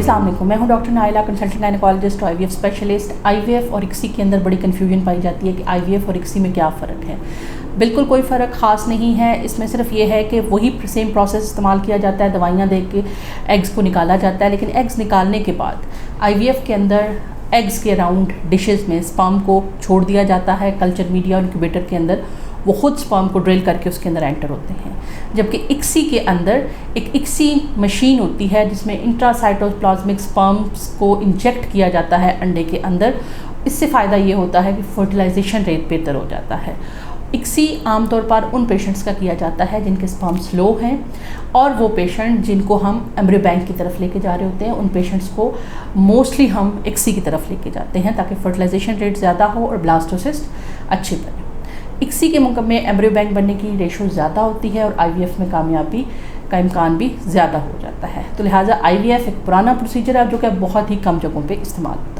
अस्सलाम वालेकुम, मैं हूं doctor Naila, consultant gynaecologist, IVF specialist. IVF और इक्सी के अंदर बड़ी कन्फ्यूजन पाई जाती है कि आईवीएफ और इक्सी में क्या फ़र्क है। बिल्कुल कोई फ़र्क ख़ास नहीं है। इसमें सिर्फ ये है कि वही सेम प्रोसेस इस्तेमाल किया जाता है, दवाइयाँ दे के एग्स को निकाला जाता है, लेकिन एग्स निकालने के बाद आईवीएफ के अंदर एग्स के अराउंड डिशेज़ में स्पर्म को छोड़ दिया जाता है। कल्चर मीडिया और इंक्यूबेटर के अंदर वो खुद स्पर्म को ड्रिल करके उसके अंदर एंटर होते हैं। जबकि इक्सी के अंदर एक इक्सी मशीन होती है जिसमें इंट्रासाइटोप्लाज्मिक स्पर्म्स को इंजेक्ट किया जाता है अंडे के अंदर। इससे फ़ायदा ये होता है कि फर्टिलाइजेशन रेट बेहतर हो जाता है। इक्सी आमतौर पर उन पेशेंट्स का किया जाता है जिनके स्पर्म स्लो हैं, और वो पेशेंट जिनको हम एम्ब्रियो बैंक की तरफ लेके जा रहे होते हैं, उन पेशेंट्स को मोस्टली हम इक्सी की तरफ लेके जाते हैं ताकि फर्टिलाइजेशन रेट ज़्यादा हो और ब्लास्टोसिस्ट अच्छे बने। इक्सी के मुकाबले में एम्ब्रियो बैंक बनने की रेशो ज़्यादा होती है और आईवीएफ में कामयाबी का इम्कान भी ज़्यादा हो जाता है। तो लिहाजा आईवीएफ एक पुराना प्रोसीजर है जो कि बहुत ही कम जगहों पे इस्तेमाल होता है।